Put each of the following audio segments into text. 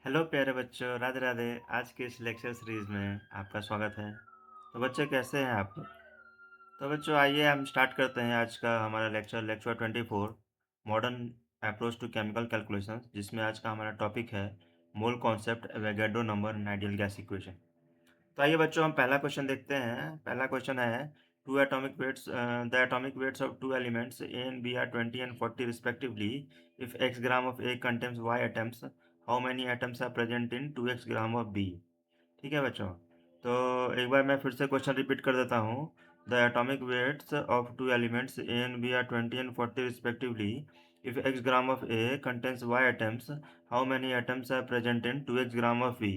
Hello प्यारे बच्चों, राधे राधे। आज के इस लेक्चर सीरीज में आपका स्वागत है। तो बच्चे कैसे हैं आप? तो बच्चों आइए हम स्टार्ट करते हैं आज का हमारा lecture 24 modern approach to chemical calculations, जिसमें आज का हमारा टॉपिक है mole concept, Avogadro number and ideal gas equation. तो आइए बच्चों हम पहला क्वेश्चन देखते हैं। पहला क्वेश्चन है two atomic weights the atomic weights of two elements A and B are 20 and 40 respectively. If x gram of A contains y atoms, how many atoms are present in 2x gram of b। ठीक है बच्चों। तो एक बार मैं फिर से question repeat कर देता हूँ। The atomic weights of two elements A and B are 20 and 40 respectively. If x gram of A contains y atoms, how many atoms are present in 2x gram of b।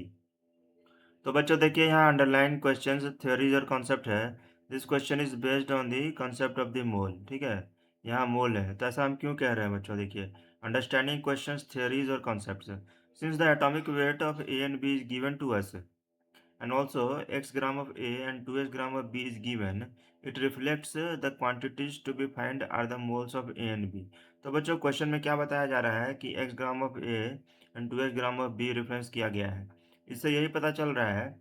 तो बच्चों देखिए यहाँ underline questions theories और concept है। This question is based on the concept of the mole. ठीक है, यहाँ मोल है, तो ऐसा हम क्यों कह रहे हैं बच्चों? देखिए, अंडरस्टैंडिंग क्वेश्चंस थ्योरीज और concepts. Since the atomic weight of A and B is given to us and also x gram of A and 2x gram of B is given, it reflects the quantities to be find are the moles of A and B। तो बच्चों question में क्या बताया जा रहा है कि x gram of A and 2x gram of B reference किया गया है। इससे यही पता चल रहा है,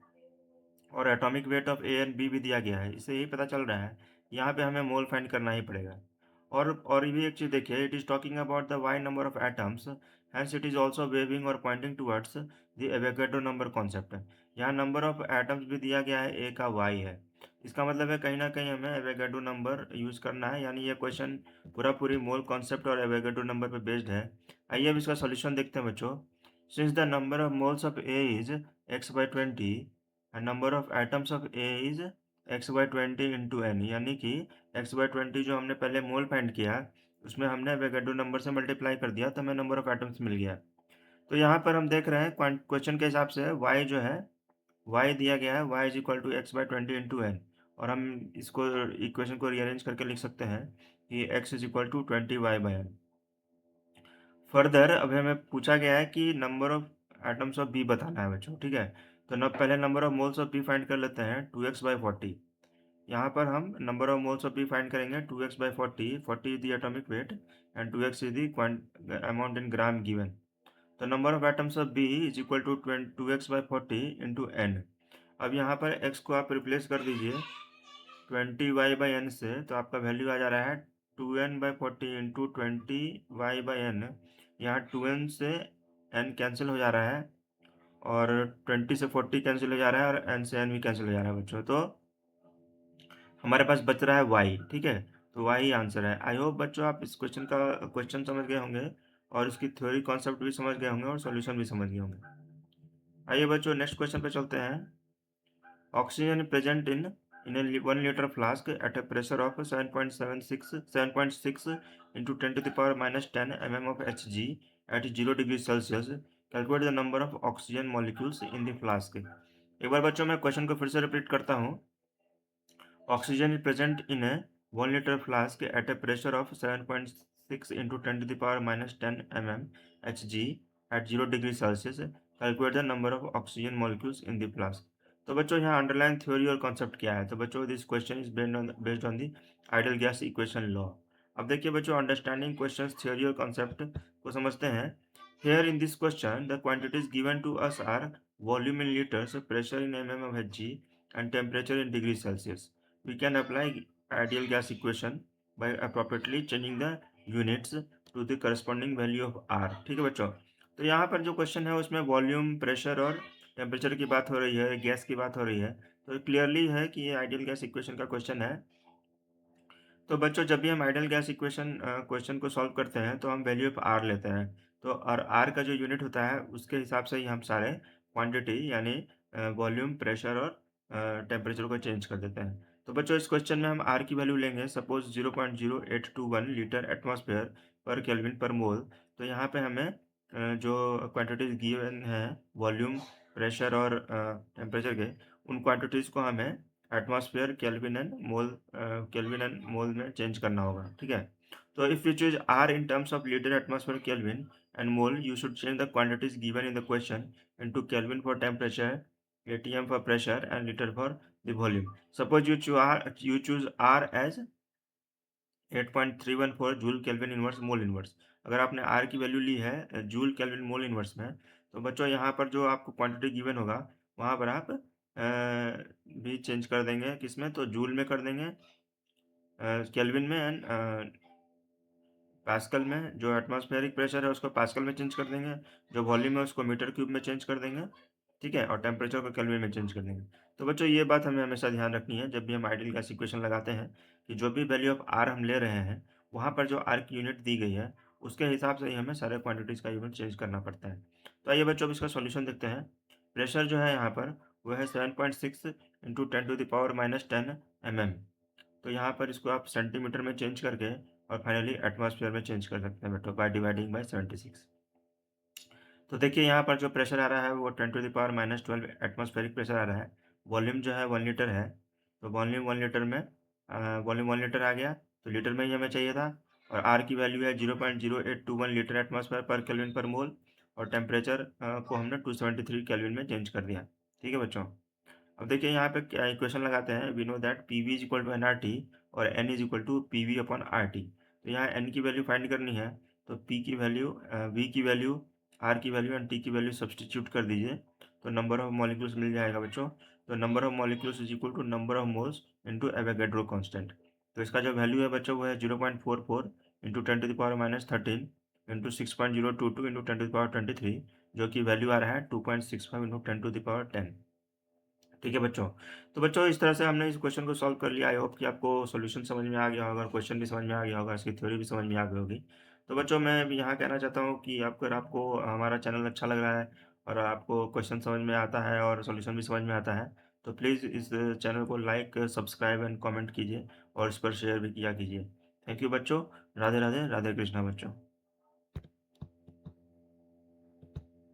और atomic weight of A and B भी दिया गया है, इससे यही पता चल रहा है यहाँ पे हमें मोल फाइंड करना ही पड़ेगा। और भी एक चीज़ देखिए, it is talking about the y number of atoms, hence it is also waving और pointing towards the Avogadro number concept. यहाँ नंबर ऑफ एटम्स भी दिया गया है, ए का वाई है। इसका मतलब है कहीं ना कहीं हमें एवोगाड्रो नंबर यूज़ करना है, यानी ये क्वेश्चन पूरा पूरी मोल कॉन्सेप्ट और एवोगाड्रो नंबर पे बेस्ड है। आइए अब इसका सॉल्यूशन देखते हैं बच्चों। Since the number of moles of A is x/20 and number of atoms of A is x/20 into N, यानी कि x/20 जो हमने पहले मोल फाइंड किया, उसमें हमने एवोगाड्रो नंबर से मल्टीप्लाई कर दिया तो हमें नंबर ऑफ एटम्स मिल गया। तो यहाँ पर हम देख रहे हैं क्वेश्चन के हिसाब से y जो है, y दिया गया है, y is equal to x/20 into N. और हम इसको इक्वेशन को रीअरेंज करके लिख सकते हैं कि x is equal to 20y/n। Further अभी हमें पूछा गया है कि number of atoms of B बताना है बच्चों। ठीक है, तो न पहले number of moles of B find कर लेते हैं, 2x/40। यहाँ पर हम number of moles of B find करेंगे, 2x/40, 40 is the atomic weight and 2x is the amount in gram given. तो number of atoms of B is equal to 2x/40 into N. अब यहाँ पर x को आप replace कर दीजिए 20y/n से, तो आपका वैल्यू आ जा रहा है 2n/40 इंटू 20y/n। यहाँ 2n से n कैंसिल हो जा रहा है, और 20 से 40 कैंसिल हो जा रहा है, और n से n भी कैंसिल हो जा रहा है बच्चों। तो हमारे पास बच रहा है y। ठीक है, तो y ही आंसर है। आई होप बच्चों आप इस क्वेश्चन समझ गए होंगे, और इसकी थ्योरी कॉन्सेप्ट भी समझ गए होंगे, और सॉल्यूशन भी समझ गए होंगे। आइए बच्चों नेक्स्ट क्वेश्चन पे चलते हैं। Oxygen present in a 1 liter flask at a pressure of 7.6 into 10 to the power minus 10 mm of Hg at 0 degree Celsius. Calculate the number of oxygen molecules in the flask। एक बार बच्चों मैं question को फिर से repeat करता हूँ। Oxygen is present in a 1 liter flask at a pressure of 7.6 into 10 to the power minus 10 mm Hg at 0 degree Celsius. Calculate the number of oxygen molecules in the flask। तो बच्चों यहाँ underline theory और concept क्या है? तो बच्चों this question is based on the ideal gas equation law. अब देखिए बच्चों, अंडरस्टैंडिंग क्वेश्चंस थ्योरी और कॉन्सेप्ट को समझते हैं। Here in this question, the quantities given to us are volume in liters, pressure in mm of Hg, and temperature in degree Celsius। We can apply ideal gas equation by appropriately changing the units to the corresponding value of R। ठीक है बच्चों, तो यहाँ पर जो question है उसमें volume, pressure और टेम्परेचर की बात हो रही है, गैस की बात हो रही है। तो क्लियरली है कि ये आइडियल गैस इक्वेशन का क्वेश्चन है। तो बच्चों जब भी हम आइडियल गैस इक्वेशन क्वेश्चन को सॉल्व करते हैं, तो हम वैल्यू ऑफ आर लेते हैं। तो और आर का जो यूनिट होता है उसके हिसाब से ही हम सारे क्वांटिटी यानी वॉल्यूम, प्रेशर और टेम्परेचर को चेंज कर देते हैं। तो बच्चों इस क्वेश्चन में हम आर की वैल्यू लेंगे, सपोज 0.0821 लीटर एटमॉस्फेयर पर केल्विन पर मोल। तो यहाँ पे हमें जो क्वांटिटीज गिवन है वॉल्यूम, प्रेशर और टेम्परेचर के, उन क्वांटिटीज़ को हमें एटमॉस्फेयर, केल्विन एंड मोल में चेंज करना होगा। ठीक है, तो if you choose R in terms of litre, atmosphere, kelvin and mole, you should change the quantities given in the question into kelvin for temperature, ATM for pressure and litre for the volume. Suppose you choose R as 8.314 joule kelvin inverse mole inverse. अगर आपने are की value ली है joule kelvin mole inverse में, तो बच्चों यहाँ पर जो आपको क्वांटिटी गिवन होगा, वहाँ पर आप भी चेंज कर देंगे किसमें, तो जूल में कर देंगे, केल्विन में एंड पास्कल में। जो एटमॉस्फेरिक प्रेशर है उसको पास्कल में चेंज कर देंगे, जो वॉल्यूम है उसको मीटर क्यूब में चेंज कर देंगे, ठीक है, और टेम्परेचर को केल्विन में चेंज कर देंगे। तो बच्चों ये बात हमें हमेशा ध्यान रखनी है जब भी हम आइडियल गैस इक्वेशन लगाते हैं, कि जो भी वैल्यू ऑफ आर हम ले रहे हैं, वहाँ पर जो आर की यूनिट दी गई है, उसके हिसाब से ही हमें सारे क्वांटिटीज़ का यूनिट चेंज करना पड़ता है। तो आइए बच्चों अब इसका सॉल्यूशन देखते हैं। प्रेशर जो है यहाँ पर वो है 7.6 इंटू 10⁻−10 mm। तो यहाँ पर इसको आप सेंटीमीटर में चेंज करके और फाइनली एटमॉस्फेयर में चेंज कर सकते हैं बेटो, बाय डिवाइडिंग बाय 76। तो देखिए यहाँ पर जो प्रेशर आ रहा है वो 10⁻−12 एटमॉस्फेरिक प्रेशर आ रहा है। वॉल्यूम जो है 1 लीटर है, तो वॉल्यूम 1 लीटर में वॉल्यूम 1 लीटर आ गया, तो लीटर में ही हमें चाहिए था। और आर की वैल्यू है 0.0821 लीटर एटमॉस्फेयर पर केल्विन पर मोल, और टेम्परेचर को हमने 273 केल्विन में चेंज कर दिया। ठीक है बच्चों। अब देखिए यहाँ पे क्या इक्वेशन लगाते हैं, we know that P V is equal to n R T और n is equal to P V upon R T. तो यहाँ एन की वैल्यू फाइंड करनी है, तो पी की वैल्यू, वी की वैल्यू, आर की वैल्यू एंड टी की वैल्यू सब्सटीट्यूट कर दीजिए, तो नंबर ऑफ मॉलिक्यूल्स मिल जाएगा बच्चों। तो number of molecules is equal to number of moles into Avogadro constant. तो इसका जो वैल्यू है बच्चों वो है 0.44 इंटू 10⁻−13 इंटू 6.022 इंटू 10⁻23, जो कि वैल्यू आ रहा है 2.65 इंटू 10⁻10। ठीक है बच्चों। तो बच्चों इस तरह से हमने इस क्वेश्चन को सॉल्व कर लिया। आई होप कि आपको सॉल्यूशन समझ में आ गया होगा, क्वेश्चन भी समझ में आ गया होगा, इसकी थ्योरी भी समझ में आ गई होगी। तो बच्चों मैं भी यहाँ कहना चाहता हूँ कि अगर आपको हमारा चैनल अच्छा लग रहा है और आपको क्वेश्चन समझ में आता है और सॉल्यूशन भी समझ में आता है, तो प्लीज़ इस चैनल को लाइक, सब्सक्राइब एंड कमेंट कीजिए और इस पर शेयर भी किया कीजिए। थैंक यू बच्चों। राधे राधे, राधे कृष्णा बच्चों।